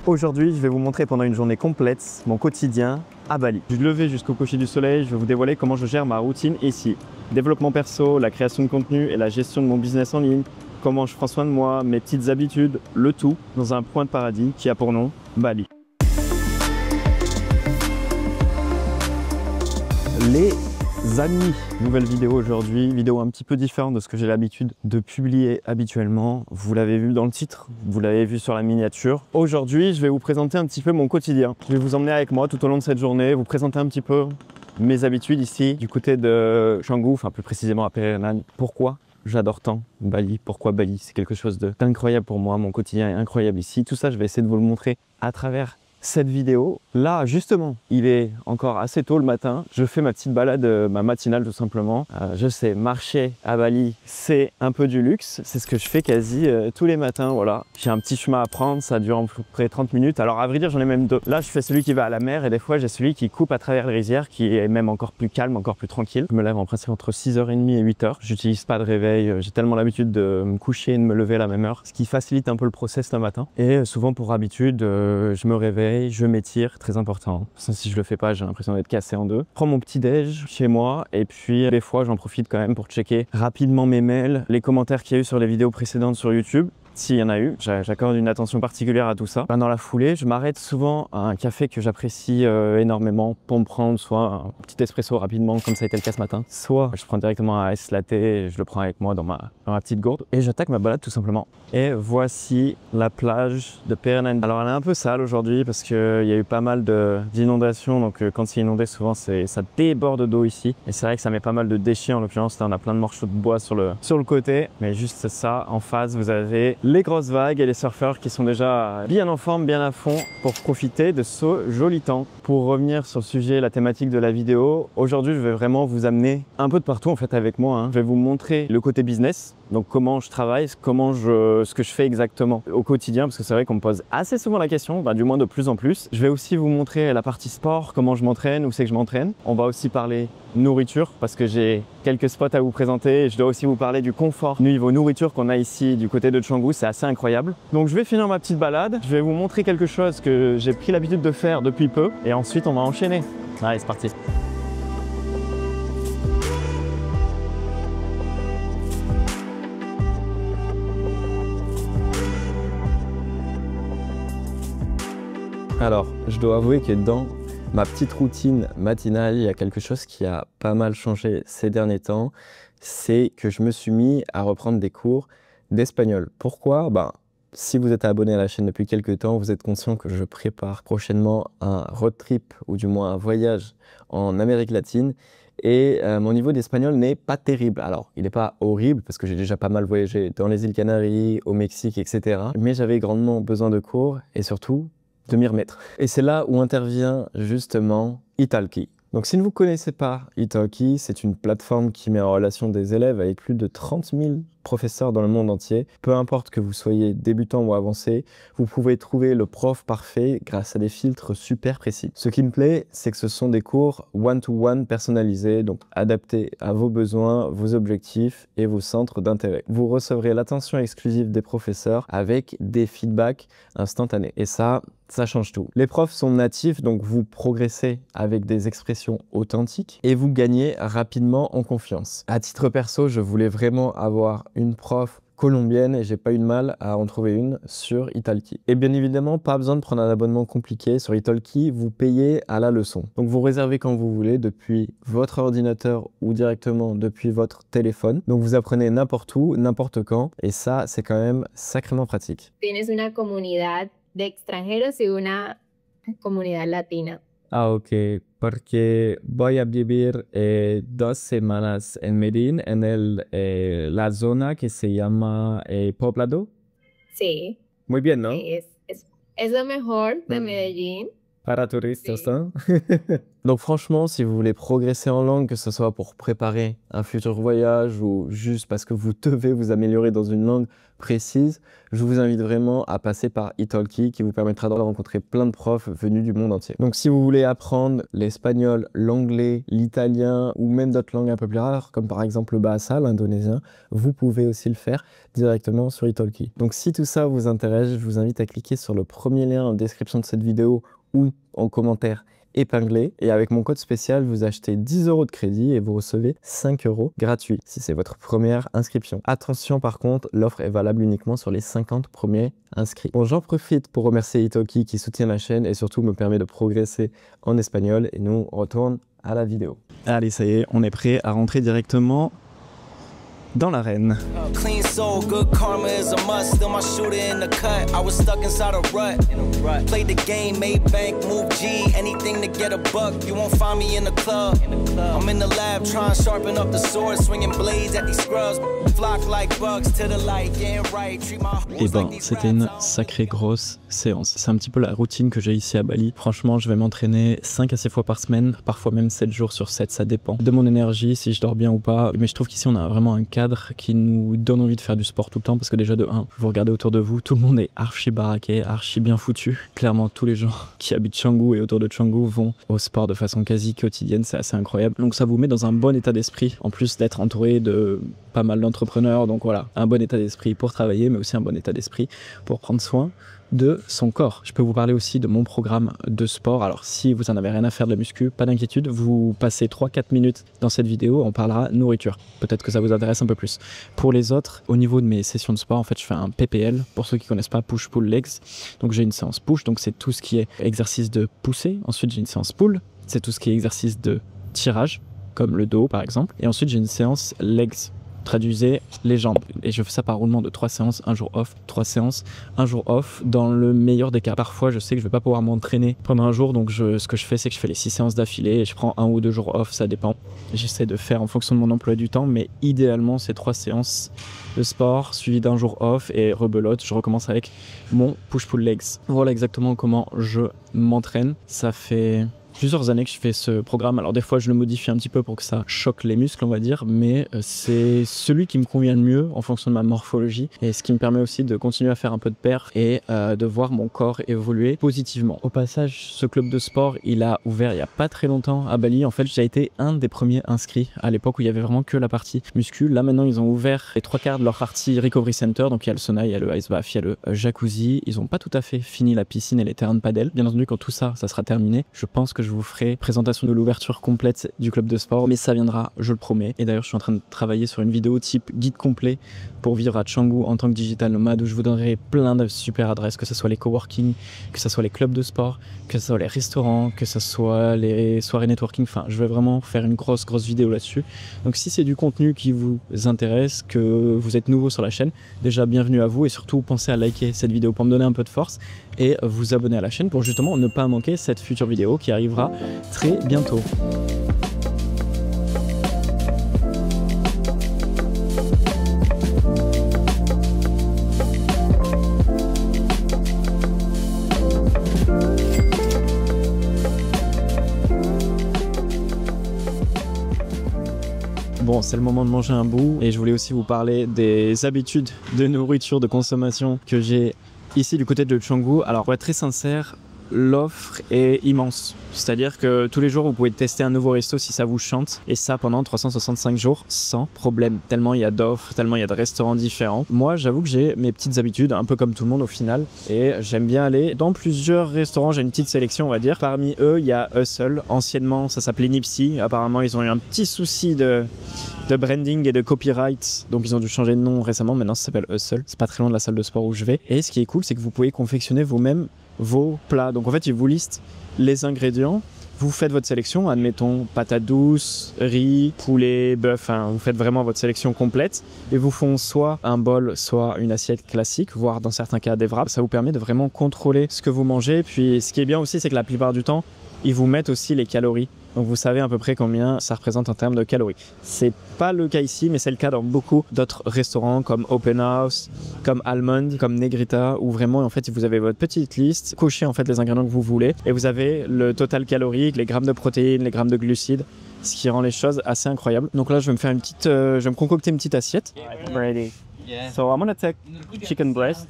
Aujourd'hui, je vais vous montrer pendant une journée complète mon quotidien à Bali. Du lever jusqu'au coucher du soleil, je vais vous dévoiler comment je gère ma routine ici. Développement perso, la création de contenu et la gestion de mon business en ligne, comment je prends soin de moi, mes petites habitudes, le tout dans un point de paradis qui a pour nom Bali. Les amis, nouvelle vidéo aujourd'hui, vidéo un petit peu différente de ce que j'ai l'habitude de publier habituellement. Vous l'avez vu dans le titre, vous l'avez vu sur la miniature. Aujourd'hui, je vais vous présenter un petit peu mon quotidien. Je vais vous emmener avec moi tout au long de cette journée, vous présenter un petit peu mes habitudes ici, du côté de Canggu, enfin plus précisément à Perianan. Pourquoi j'adore tant Bali? Pourquoi Bali? C'est quelque chose d'incroyable pour moi, mon quotidien est incroyable ici. Tout ça, je vais essayer de vous le montrer à travers cette vidéo. Là, justement, il est encore assez tôt le matin. Je fais ma petite balade, ma matinale tout simplement. Je sais, marcher à Bali, c'est un peu du luxe. C'est ce que je fais quasi tous les matins. Voilà. J'ai un petit chemin à prendre, ça dure à peu près 30 minutes. Alors, à vrai dire, j'en ai même deux. Là, je fais celui qui va à la mer et des fois, j'ai celui qui coupe à travers les rizières, qui est même encore plus calme, encore plus tranquille. Je me lève en principe entre 6h30 et 8h. J'utilise pas de réveil. J'ai tellement l'habitude de me coucher et de me lever à la même heure, ce qui facilite un peu le process le matin. Et souvent, pour habitude, je me réveille, je m'étire, très important. Si je le fais pas, j'ai l'impression d'être cassé en deux. Je prends mon petit déj chez moi et puis des fois, j'en profite quand même pour checker rapidement mes mails, les commentaires qu'il y a eu sur les vidéos précédentes sur YouTube. S'il y en a eu, j'accorde une attention particulière à tout ça. Dans la foulée, je m'arrête souvent à un café que j'apprécie énormément pour me prendre soit un petit espresso rapidement, comme ça a été le cas ce matin, soit je prends directement un ice latte et je le prends avec moi dans ma petite gourde et j'attaque ma balade tout simplement. Et voici la plage de Perianan. Alors elle est un peu sale aujourd'hui parce qu'il y a eu pas mal d'inondations, donc quand c'est inondé souvent ça déborde d'eau ici et c'est vrai que ça met pas mal de déchets. En l'occurrence là on a plein de morceaux de bois sur le côté, mais juste ça, en face vous avez les grosses vagues et les surfeurs qui sont déjà bien en forme, bien à fond pour profiter de ce joli temps. Pour revenir sur le sujet, la thématique de la vidéo, aujourd'hui je vais vraiment vous amener un peu de partout en fait avec moi. Je vais vous montrer le côté business, donc comment je travaille, ce que je fais exactement au quotidien, parce que c'est vrai qu'on me pose assez souvent la question, du moins de plus en plus. Je vais aussi vous montrer la partie sport, comment je m'entraîne, où c'est que je m'entraîne. On va aussi parler nourriture, parce que j'ai quelques spots à vous présenter. Et je dois aussi vous parler du confort niveau nourriture qu'on a ici du côté de Canggu, c'est assez incroyable. Donc je vais finir ma petite balade, je vais vous montrer quelque chose que j'ai pris l'habitude de faire depuis peu, et ensuite on va enchaîner. Allez, c'est parti. Alors, je dois avouer que dans ma petite routine matinale, il y a quelque chose qui a pas mal changé ces derniers temps. C'est que je me suis mis à reprendre des cours d'espagnol. Pourquoi? Si vous êtes abonné à la chaîne depuis quelques temps, vous êtes conscient que je prépare prochainement un road trip ou du moins un voyage en Amérique latine. Et mon niveau d'espagnol n'est pas terrible. Alors, il n'est pas horrible parce que j'ai déjà pas mal voyagé dans les îles Canaries, au Mexique, etc. Mais j'avais grandement besoin de cours et surtout de m'y remettre. Et c'est là où intervient justement Italki. Donc si vous ne connaissez pas Italki, c'est une plateforme qui met en relation des élèves avec plus de 30 000 professeurs dans le monde entier. Peu importe que vous soyez débutant ou avancé, vous pouvez trouver le prof parfait grâce à des filtres super précis. Ce qui me plaît, c'est que ce sont des cours one-to-one personnalisés, donc adaptés à vos besoins, vos objectifs et vos centres d'intérêt. Vous recevrez l'attention exclusive des professeurs avec des feedbacks instantanés. Et ça change tout. Les profs sont natifs, donc vous progressez avec des expressions authentiques et vous gagnez rapidement en confiance. À titre perso, je voulais vraiment avoir une prof colombienne et j'ai pas eu de mal à en trouver une sur Italki. Et bien évidemment, pas besoin de prendre un abonnement compliqué. Sur Italki, vous payez à la leçon. Donc vous réservez quand vous voulez depuis votre ordinateur ou directement depuis votre téléphone. Donc vous apprenez n'importe où, n'importe quand et ça, c'est quand même sacrément pratique. Tienes una comunidad de extranjeros y una comunidad latina. Ah, ok, porque voy a vivir 2 semanas en Medellín, en la zona que se llama Poblado. Sí, Muy bien, ¿no? es lo mejor de Medellín. Para turistas, Sí. hein. Donc franchement, si vous voulez progresser en langue, que ce soit pour préparer un futur voyage ou juste parce que vous devez vous améliorer dans une langue précise, je vous invite vraiment à passer par Italki qui vous permettra de rencontrer plein de profs venus du monde entier. Donc si vous voulez apprendre l'espagnol, l'anglais, l'italien ou même d'autres langues un peu plus rares, comme par exemple le bahasa, l'indonésien, vous pouvez aussi le faire directement sur Italki. Donc si tout ça vous intéresse, je vous invite à cliquer sur le premier lien en description de cette vidéo ou en commentaire épinglé, et avec mon code spécial vous achetez 10 € de crédit et vous recevez 5 € gratuits si c'est votre première inscription. Attention par contre, l'offre est valable uniquement sur les 50 premiers inscrits. Bon, j'en profite pour remercier Italki qui soutient la chaîne et surtout me permet de progresser en espagnol, et nous on retourne à la vidéo. Allez, ça y est, on est prêt à rentrer directement dans l'arène. Clean soul, good karma is a must. Still my shooter in the cut. I was stuck inside a rut. Played the game, made bank, move G. Anything to get a buck. You won't find me in the club. I'm in the lab trying to sharpen up the sword, swinging blades at these scrubs. Flock like bugs to the light, getting right. Treat my Et ben, c'était une sacrée grosse séance. C'est un petit peu la routine que j'ai ici à Bali. Franchement, je vais m'entraîner 5 à 6 fois par semaine, parfois même 7 jours sur 7, ça dépend de mon énergie, si je dors bien ou pas. Mais je trouve qu'ici, on a vraiment un cadre qui nous donne envie de faire du sport tout le temps, parce que déjà de 1, vous regardez autour de vous, tout le monde est archi baraqué, archi bien foutu. Clairement, tous les gens qui habitent Canggu et autour de Canggu vont au sport de façon quasi quotidienne, c'est assez incroyable. Donc ça vous met dans un bon état d'esprit, en plus d'être entouré de pas mal d'entrepreneurs. Donc voilà, un bon état d'esprit pour travailler, mais aussi un bon état d'esprit pour prendre soin de son corps. Je peux vous parler aussi de mon programme de sport. Alors si vous en avez rien à faire de la muscu, pas d'inquiétude, vous passez 3-4 minutes dans cette vidéo, on parlera nourriture. Peut-être que ça vous intéresse un peu plus. Pour les autres, au niveau de mes sessions de sport, en fait je fais un PPL, pour ceux qui connaissent pas, push pull legs. Donc j'ai une séance push, donc c'est tout ce qui est exercice de poussée. Ensuite j'ai une séance pull, c'est tout ce qui est exercice de tirage, comme le dos par exemple. Et ensuite j'ai une séance legs, traduisez les jambes, et je fais ça par roulement de 3 séances, 1 jour off, 3 séances, 1 jour off, dans le meilleur des cas. Parfois je sais que je vais pas pouvoir m'entraîner pendant un jour, donc ce que je fais c'est que je fais les 6 séances d'affilée et je prends 1 ou 2 jours off, ça dépend. J'essaie de faire en fonction de mon emploi du temps, mais idéalement c'est 3 séances de sport suivi d'un jour off, et rebelote, je recommence avec mon push-pull legs. Voilà exactement comment je m'entraîne. Ça fait plusieurs années que je fais ce programme. Alors des fois je le modifie un petit peu pour que ça choque les muscles, on va dire, mais c'est celui qui me convient le mieux en fonction de ma morphologie, et ce qui me permet aussi de continuer à faire un peu de perf et de voir mon corps évoluer positivement. Au passage, ce club de sport, il a ouvert il y a pas très longtemps à Bali. En fait j'ai été un des premiers inscrits à l'époque où il y avait vraiment que la partie muscu. Là maintenant ils ont ouvert les 3/4 de leur partie recovery center, donc il y a le sauna, il y a le ice bath, il y a le jacuzzi. Ils ont pas tout à fait fini la piscine et les terrains de padel. Bien entendu, quand tout ça sera terminé, je pense que je vous ferai présentation de l'ouverture complète du club de sport, mais ça viendra, je le promets. Et d'ailleurs je suis en train de travailler sur une vidéo type guide complet pour vivre à Canggu en tant que digital nomade, où je vous donnerai plein de super adresses, que ce soit les coworking, que ce soit les clubs de sport, que ce soit les restaurants, que ce soit les soirées networking. Enfin, je vais vraiment faire une grosse vidéo là-dessus. Donc si c'est du contenu qui vous intéresse, que vous êtes nouveau sur la chaîne, déjà bienvenue à vous, et surtout pensez à liker cette vidéo pour me donner un peu de force, et vous abonner à la chaîne pour justement ne pas manquer cette future vidéo qui arrivera très bientôt. Bon, c'est le moment de manger un bout, et je voulais aussi vous parler des habitudes de nourriture, de consommation que j'ai ici du côté de Canggu. Alors pour être très sincère, l'offre est immense. C'est-à-dire que tous les jours, vous pouvez tester un nouveau resto si ça vous chante, et ça pendant 365 jours sans problème. Tellement il y a d'offres, tellement il y a de restaurants différents. Moi, j'avoue que j'ai mes petites habitudes, un peu comme tout le monde au final, et j'aime bien aller dans plusieurs restaurants. J'ai une petite sélection, on va dire. Parmi eux, il y a Hustle. Anciennement, ça s'appelait Nipsey. Apparemment, ils ont eu un petit souci de branding et de copyright, donc ils ont dû changer de nom récemment. Maintenant, ça s'appelle Hustle. C'est pas très loin de la salle de sport où je vais. Et ce qui est cool, c'est que vous pouvez confectionner vous-même vos plats. Donc en fait, ils vous listent les ingrédients, vous faites votre sélection, admettons patates douces, riz, poulet, bœuf, hein, vous faites vraiment votre sélection complète, et vous font soit un bol, soit une assiette classique, voire dans certains cas des wraps. Ça vous permet de vraiment contrôler ce que vous mangez. Puis ce qui est bien aussi, c'est que la plupart du temps, ils vous mettent aussi les calories Donc vous savez à peu près combien ça représente en termes de calories. C'est pas le cas ici, mais c'est le cas dans beaucoup d'autres restaurants comme Open House, comme Almond, comme Negrita, où vraiment en fait vous avez votre petite liste, cochez en fait les ingrédients que vous voulez et vous avez le total calorique, les grammes de protéines, les grammes de glucides, ce qui rend les choses assez incroyables. Donc là je vais me faire une petite, je vais me concocter une petite assiette. Ready. So I'm gonna take chicken breast,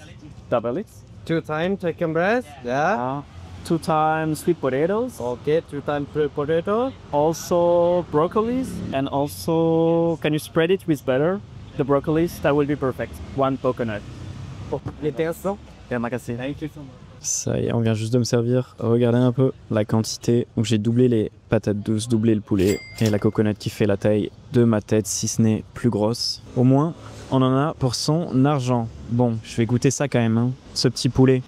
double it. 2 times chicken breast, yeah. 2 times sweet potatoes. Okay, 2 times potato. Also broccolis, and also can you spread it with butter? The broccolis, that will be perfect. 1 coconut. Intention. Thank you so much. Ça y est, on vient juste de me servir. Regardez un peu la quantité. Donc j'ai doublé les patates douces, doublé le poulet et la coconut qui fait la taille de ma tête, si ce n'est plus grosse. Au moins, on en a pour son argent. Bon, je vais goûter ça quand même, hein. Ce petit poulet.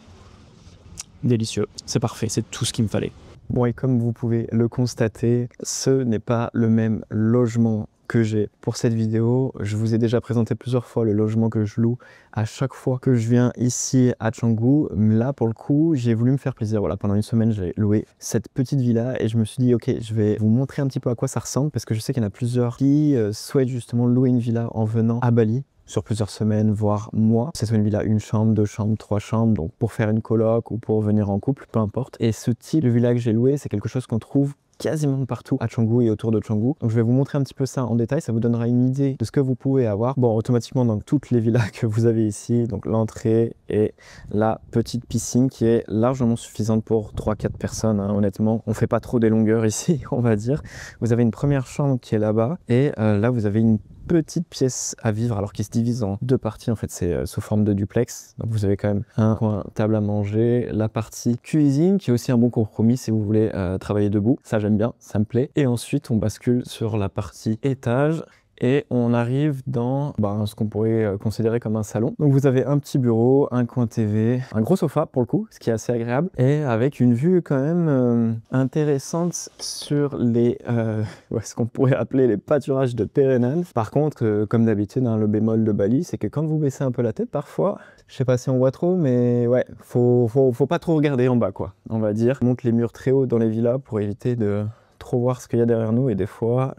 Délicieux, c'est parfait, c'est tout ce qu'il me fallait. Bon, et comme vous pouvez le constater, ce n'est pas le même logement que j'ai pour cette vidéo. Je vous ai déjà présenté plusieurs fois le logement que je loue à chaque fois que je viens ici à Canggu. Là, pour le coup, j'ai voulu me faire plaisir. Voilà, pendant une semaine, j'ai loué cette petite villa et je me suis dit, ok, je vais vous montrer un petit peu à quoi ça ressemble parce que je sais qu'il y en a plusieurs qui souhaitent justement louer une villa en venant à Bali sur plusieurs semaines, voire mois. C'est soit une villa 1 chambre, 2 chambres, 3 chambres, donc pour faire une coloc ou pour venir en couple, peu importe. Et ce type de villa que j'ai loué, c'est quelque chose qu'on trouve quasiment partout à Canggu et autour de Canggu. Donc je vais vous montrer un petit peu ça en détail, ça vous donnera une idée de ce que vous pouvez avoir. Bon, automatiquement dans toutes les villas que vous avez ici, donc l'entrée et la petite piscine qui est largement suffisante pour 3-4 personnes, hein. Honnêtement, on fait pas trop des longueurs ici, on va dire. Vous avez une première chambre qui est là-bas et là vous avez une petite pièce à vivre, alors qui se divise en 2 parties. En fait, c'est sous forme de duplex. Donc, vous avez quand même un coin table à manger, la partie cuisine, qui est aussi un bon compromis si vous voulez travailler debout. Ça, j'aime bien, ça me plaît. Et ensuite, on bascule sur la partie étage. Et on arrive dans ce qu'on pourrait considérer comme un salon. Donc vous avez un petit bureau, un coin TV, un gros sofa pour le coup, ce qui est assez agréable, et avec une vue quand même intéressante sur les ce qu'on pourrait appeler les pâturages de Perennan. Par contre, comme d'habitude, hein, le bémol de Bali, c'est que quand vous baissez un peu la tête, parfois, je sais pas si on voit trop, mais ouais, faut pas trop regarder en bas, quoi, on va dire. On monte les murs très hauts dans les villas pour éviter de trop voir ce qu'il y a derrière nous, et des fois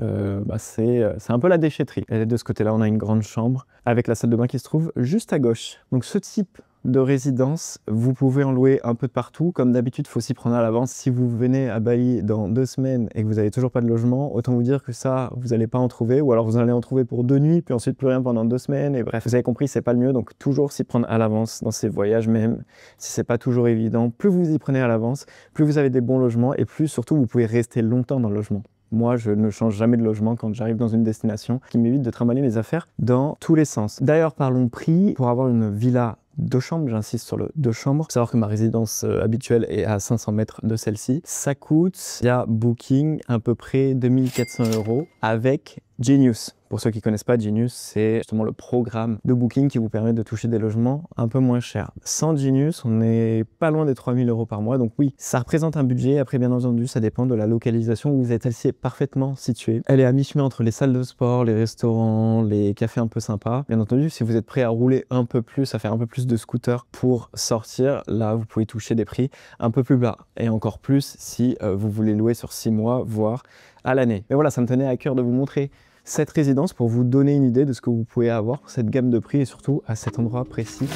c'est un peu la déchetterie. Et de ce côté-là, on a une grande chambre avec la salle de bain qui se trouve juste à gauche. Donc ce type de résidence, vous pouvez en louer un peu de partout. Comme d'habitude, il faut s'y prendre à l'avance. Si vous venez à Bali dans 2 semaines et que vous n'avez toujours pas de logement, autant vous dire que ça, vous n'allez pas en trouver, ou alors vous allez en trouver pour 2 nuits, puis ensuite plus rien pendant 2 semaines. Et bref, vous avez compris, c'est pas le mieux. Donc toujours s'y prendre à l'avance dans ces voyages, même si c'est pas toujours évident. Plus vous y prenez à l'avance, plus vous avez des bons logements et plus surtout vous pouvez rester longtemps dans le logement. Moi, je ne change jamais de logement quand j'arrive dans une destination, qui m'évite de trimballer mes affaires dans tous les sens. D'ailleurs, parlons prix. Pour avoir une villa 2 chambres, j'insiste sur le 2 chambres, faut savoir que ma résidence habituelle est à 500 mètres de celle-ci. Ça coûte, via Booking, à peu près 2400 € avec Genius. Pour ceux qui ne connaissent pas, Genius, c'est justement le programme de Booking qui vous permet de toucher des logements un peu moins chers. Sans Genius, on n'est pas loin des 3000 € par mois. Donc oui, ça représente un budget. Après, bien entendu, ça dépend de la localisation où vous êtes. Celle-ci est parfaitement située. Elle est à mi-chemin entre les salles de sport, les restaurants, les cafés un peu sympas. Bien entendu, si vous êtes prêt à rouler un peu plus, à faire un peu plus de scooter pour sortir, là, vous pouvez toucher des prix un peu plus bas. Et encore plus si vous voulez louer sur 6 mois, voire à l'année. Mais voilà, ça me tenait à cœur de vous montrer cette résidence pour vous donner une idée de ce que vous pouvez avoir, cette gamme de prix et surtout à cet endroit précis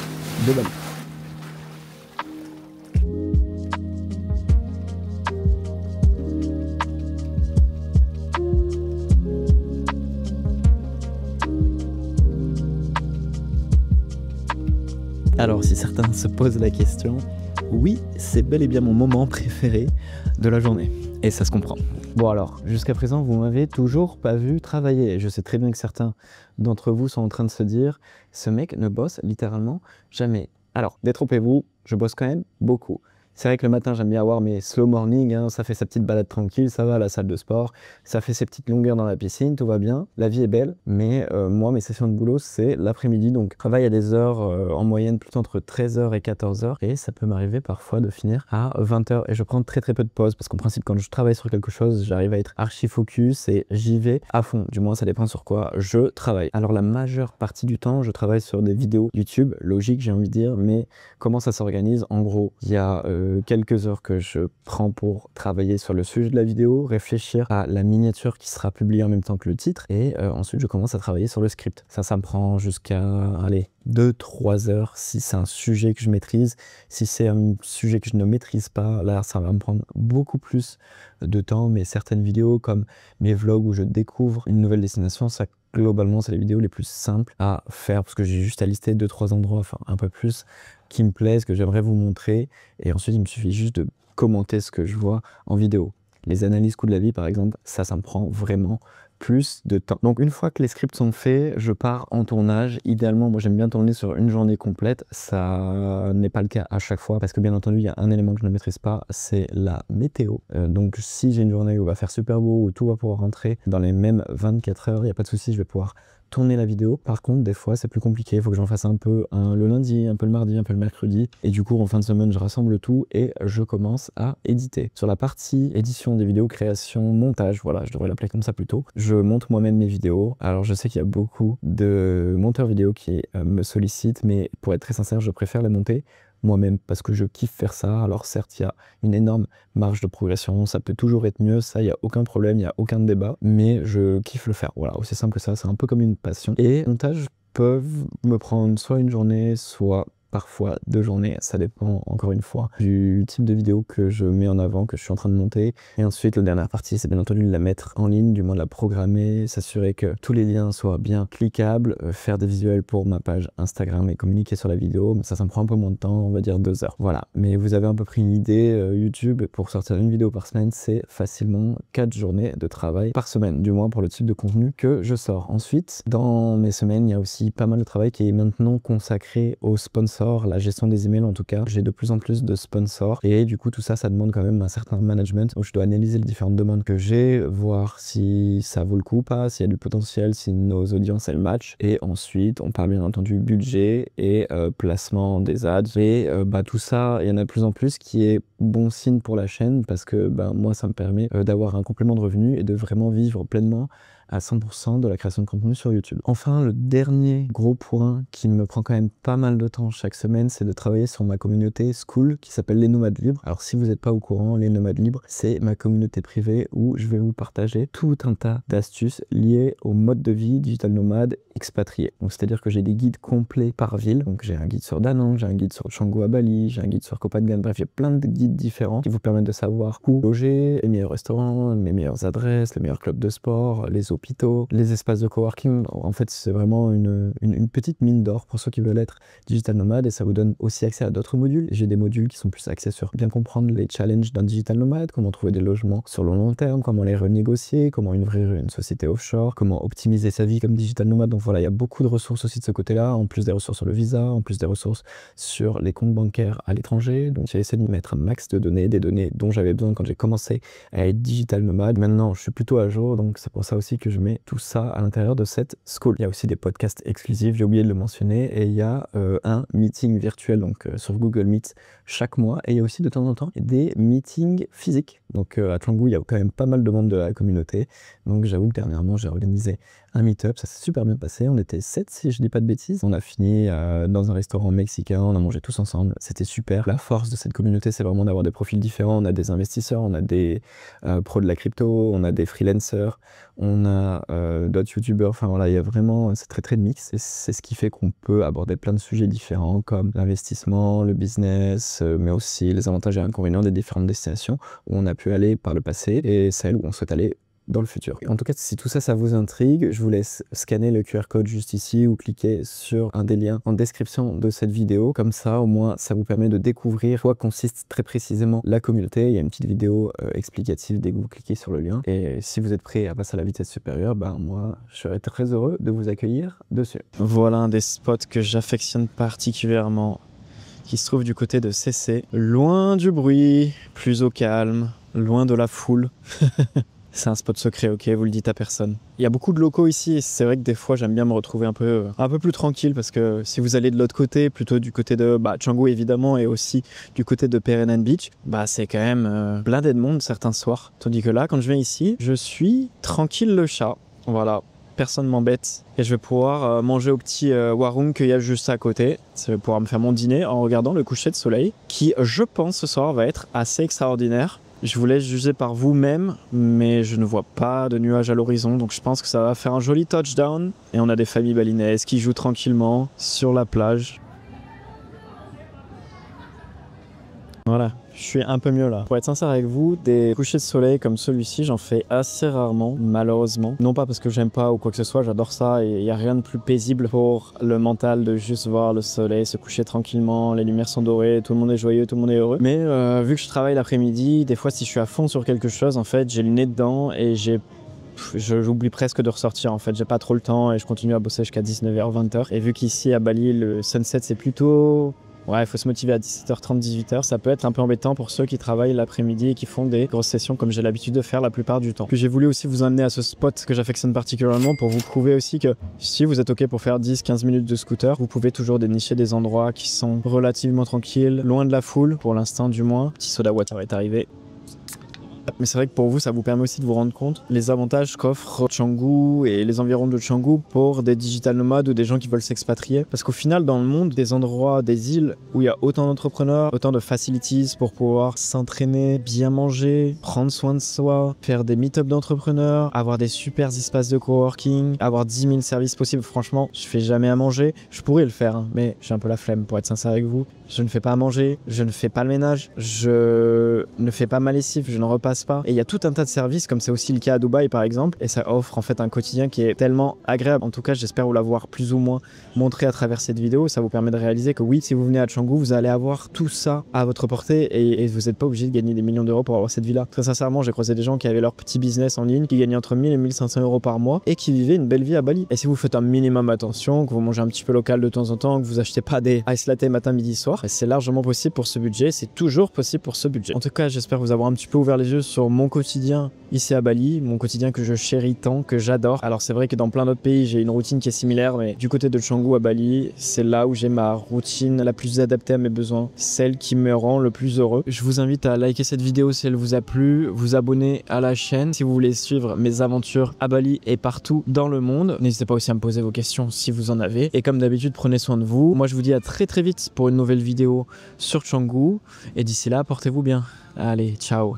de Bali. Alors si certains se posent la question, oui, c'est bel et bien mon moment préféré de la journée. Et ça se comprend. Bon alors, jusqu'à présent, vous m'avez toujours pas vu travailler. Je sais très bien que certains d'entre vous sont en train de se dire « Ce mec ne bosse littéralement jamais ». Alors, détrompez-vous, je bosse quand même beaucoup. C'est vrai que le matin, j'aime bien avoir mes slow morning, hein, ça fait sa petite balade tranquille, ça va à la salle de sport, ça fait ses petites longueurs dans la piscine, tout va bien. La vie est belle, mais moi, mes sessions de boulot, c'est l'après-midi. Donc, je travaille à des heures en moyenne plutôt entre 13h et 14h. Et ça peut m'arriver parfois de finir à 20h. Et je prends très très peu de pauses parce qu'en principe, quand je travaille sur quelque chose, j'arrive à être archi focus et j'y vais à fond. Du moins, ça dépend sur quoi je travaille. Alors, la majeure partie du temps, je travaille sur des vidéos YouTube, logique, j'ai envie de dire, mais comment ça s'organise? En gros, il y a quelques heures que je prends pour travailler sur le sujet de la vidéo, réfléchir à la miniature qui sera publiée en même temps que le titre, et ensuite je commence à travailler sur le script. Ça me prend jusqu'à, allez, 2-3 heures si c'est un sujet que je maîtrise. Si c'est un sujet que je ne maîtrise pas, là ça va me prendre beaucoup plus de temps, mais certaines vidéos comme mes vlogs où je découvre une nouvelle destination, ça globalement c'est les vidéos les plus simples à faire parce que j'ai juste à lister 2-3 endroits, enfin un peu plus, qui me plaisent, que j'aimerais vous montrer, et ensuite il me suffit juste de commenter ce que je vois en vidéo. Les analyses coût de la vie par exemple, ça me prend vraiment plus de temps. Donc une fois que les scripts sont faits, je pars en tournage. Idéalement, moi j'aime bien tourner sur une journée complète. Ça n'est pas le cas à chaque fois parce que bien entendu, il y a un élément que je ne maîtrise pas, c'est la météo. Donc si j'ai une journée où il va faire super beau, où tout va pouvoir rentrer dans les mêmes 24 heures, il n'y a pas de souci, je vais pouvoir tourner la vidéo. Par contre, des fois, c'est plus compliqué. Il faut que j'en fasse un peu le lundi, un peu le mardi, un peu le mercredi. Et du coup, en fin de semaine, je rassemble tout et je commence à éditer. Sur la partie édition des vidéos, création, montage, voilà, je devrais l'appeler comme ça plutôt. Je monte moi-même mes vidéos. Alors, je sais qu'il y a beaucoup de monteurs vidéo qui me sollicitent, mais pour être très sincère, je préfère les monter moi-même parce que je kiffe faire ça. Alors certes, il y a une énorme marge de progression, ça peut toujours être mieux, ça, il n'y a aucun problème, il n'y a aucun débat, mais je kiffe le faire. Voilà, aussi simple que ça, c'est un peu comme une passion. Et les montages peuvent me prendre soit une journée, soit parfois 2 journées, ça dépend encore une fois du type de vidéo que je mets en avant, que je suis en train de monter. Et ensuite, la dernière partie, c'est bien entendu de la mettre en ligne, du moins de la programmer, s'assurer que tous les liens soient bien cliquables, faire des visuels pour ma page Instagram et communiquer sur la vidéo. Ça me prend un peu moins de temps, on va dire 2 heures. Voilà, mais vous avez à peu près une idée, YouTube, pour sortir une vidéo par semaine, c'est facilement 4 journées de travail par semaine, du moins pour le type de contenu que je sors. Ensuite, dans mes semaines, il y a aussi pas mal de travail qui est maintenant consacré aux sponsors, la gestion des emails en tout cas. J'ai de plus en plus de sponsors et du coup tout ça demande quand même un certain management où je dois analyser les différentes demandes que j'ai, voir si ça vaut le coup ou pas, s'il y a du potentiel, si nos audiences elles matchent, et ensuite on parle bien entendu budget et placement des ads et tout ça, il y en a de plus en plus, qui est bon signe pour la chaîne parce que moi ça me permet d'avoir un complément de revenus et de vraiment vivre pleinement à 100% de la création de contenu sur YouTube. Enfin, le dernier gros point qui me prend quand même pas mal de temps chaque semaine, c'est de travailler sur ma communauté School qui s'appelle Les Nomades Libres. Alors si vous n'êtes pas au courant, Les Nomades Libres, c'est ma communauté privée où je vais vous partager tout un tas d'astuces liées au mode de vie digital nomade expatrié. Donc c'est-à-dire que j'ai des guides complets par ville. Donc j'ai un guide sur Da Nang, j'ai un guide sur Canggu à Bali, j'ai un guide sur Koh Phangan. Bref, il y a plein de guides différents qui vous permettent de savoir où loger, les meilleurs restaurants, les meilleures adresses, les meilleurs clubs de sport, les hôpitaux, les espaces de coworking. En fait, c'est vraiment une petite mine d'or pour ceux qui veulent être digital nomade, et ça vous donne aussi accès à d'autres modules. J'ai des modules qui sont plus axés sur bien comprendre les challenges d'un digital nomade, comment trouver des logements sur le long terme, comment les renégocier, comment ouvrir une société offshore, comment optimiser sa vie comme digital nomade. Donc voilà, il y a beaucoup de ressources aussi de ce côté-là, en plus des ressources sur le visa, en plus des ressources sur les comptes bancaires à l'étranger. Donc j'ai essayé de mettre un max de données, des données dont j'avais besoin quand j'ai commencé à être digital nomade. Maintenant, je suis plutôt à jour, donc c'est pour ça aussi que je mets tout ça à l'intérieur de cette school. Il y a aussi des podcasts exclusifs, j'ai oublié de le mentionner, et il y a un meeting virtuel donc sur Google Meet chaque mois, et il y a aussi de temps en temps des meetings physiques. Donc à Canggu, il y a quand même pas mal de membres de la communauté, donc j'avoue que dernièrement j'ai organisé un meet-up, ça s'est super bien passé, on était 7 si je dis pas de bêtises, on a fini dans un restaurant mexicain, on a mangé tous ensemble, c'était super. La force de cette communauté, c'est vraiment d'avoir des profils différents, on a des investisseurs, on a des pros de la crypto, on a des freelancers, on a d'autres youtubeurs, enfin voilà, il y a vraiment, c'est très mix, et c'est ce qui fait qu'on peut aborder plein de sujets différents comme l'investissement, le business, mais aussi les avantages et inconvénients des différentes destinations où on a pu aller par le passé et celles où on souhaite aller dans le futur. En tout cas, si tout ça, ça vous intrigue, je vous laisse scanner le QR code juste ici ou cliquer sur un des liens en description de cette vidéo. Comme ça, au moins, ça vous permet de découvrir quoi consiste très précisément la communauté. Il y a une petite vidéo explicative dès que vous cliquez sur le lien. Et si vous êtes prêt à passer à la vitesse supérieure, moi, je serais très heureux de vous accueillir dessus. Voilà un des spots que j'affectionne particulièrement, qui se trouve du côté de CC. Loin du bruit, plus au calme, loin de la foule. C'est un spot secret, ok, vous le dites à personne. Il y a beaucoup de locaux ici et c'est vrai que des fois j'aime bien me retrouver un peu plus tranquille, parce que si vous allez de l'autre côté, plutôt du côté de Canggu évidemment, et aussi du côté de Perenan Beach, c'est quand même blindé de monde certains soirs. Tandis que là, quand je viens ici, je suis tranquille le chat. Voilà. personne m'embête et je vais pouvoir manger au petit warung qu'il y a juste à côté. Je vais pouvoir me faire mon dîner en regardant le coucher de soleil qui, je pense, ce soir va être assez extraordinaire. Je vous laisse juger par vous-même, mais je ne vois pas de nuages à l'horizon, donc je pense que ça va faire un joli touchdown. Et on a des familles balinaises qui jouent tranquillement sur la plage. Voilà, je suis un peu mieux là. Pour être sincère avec vous, des couchers de soleil comme celui-ci, j'en fais assez rarement, malheureusement. Non pas parce que j'aime pas ou quoi que ce soit, j'adore ça et il n'y a rien de plus paisible pour le mental de juste voir le soleil se coucher tranquillement, les lumières sont dorées, tout le monde est joyeux, tout le monde est heureux. Mais vu que je travaille l'après-midi, des fois si je suis à fond sur quelque chose, en fait, j'ai le nez dedans et j'oublie presque de ressortir en fait, j'ai pas trop le temps et je continue à bosser jusqu'à 19h, 20h. Et vu qu'ici à Bali, le sunset c'est plutôt... Ouais, il faut se motiver à 17h30, 18h. Ça peut être un peu embêtant pour ceux qui travaillent l'après-midi et qui font des grosses sessions comme j'ai l'habitude de faire la plupart du temps. Puis j'ai voulu aussi vous amener à ce spot que j'affectionne particulièrement pour vous prouver aussi que si vous êtes OK pour faire 10-15 minutes de scooter, vous pouvez toujours dénicher des endroits qui sont relativement tranquilles, loin de la foule, pour l'instant du moins. Petit soda water est arrivé. Mais c'est vrai que pour vous, ça vous permet aussi de vous rendre compte les avantages qu'offre Canggu et les environs de Canggu pour des digital nomades ou des gens qui veulent s'expatrier. Parce qu'au final, dans le monde, des endroits, des îles où il y a autant d'entrepreneurs, autant de facilities pour pouvoir s'entraîner, bien manger, prendre soin de soi, faire des meet-up d'entrepreneurs, avoir des super espaces de coworking, avoir 10 000 services possibles. Franchement, je fais jamais à manger. Je pourrais le faire, hein, mais j'ai un peu la flemme pour être sincère avec vous. Je ne fais pas à manger, je ne fais pas le ménage, je ne fais pas ma lessive, je ne repasse pas. Et il y a tout un tas de services, comme c'est aussi le cas à Dubaï par exemple, et ça offre en fait un quotidien qui est tellement agréable. En tout cas, j'espère vous l'avoir plus ou moins montré à travers cette vidéo. Ça vous permet de réaliser que oui, si vous venez à Canggu, vous allez avoir tout ça à votre portée et vous n'êtes pas obligé de gagner des millions d'euros pour avoir cette vie-là. Très sincèrement, j'ai croisé des gens qui avaient leur petit business en ligne, qui gagnaient entre 1000 et 1500 euros par mois et qui vivaient une belle vie à Bali. Et si vous faites un minimum attention, que vous mangez un petit peu local de temps en temps, que vous achetez pas des ice latte matin, midi, soir, c'est largement possible pour ce budget, c'est toujours possible pour ce budget. En tout cas, j'espère vous avoir un petit peu ouvert les yeux sur mon quotidien ici à Bali, mon quotidien que je chéris tant, que j'adore. Alors c'est vrai que dans plein d'autres pays, j'ai une routine qui est similaire, mais du côté de Canggu à Bali, c'est là où j'ai ma routine la plus adaptée à mes besoins, celle qui me rend le plus heureux. Je vous invite à liker cette vidéo si elle vous a plu, vous abonner à la chaîne si vous voulez suivre mes aventures à Bali et partout dans le monde. N'hésitez pas aussi à me poser vos questions si vous en avez. Et comme d'habitude, prenez soin de vous. Moi, je vous dis à très vite pour une nouvelle vidéo sur Canggu. Et d'ici là, portez-vous bien. Allez, ciao.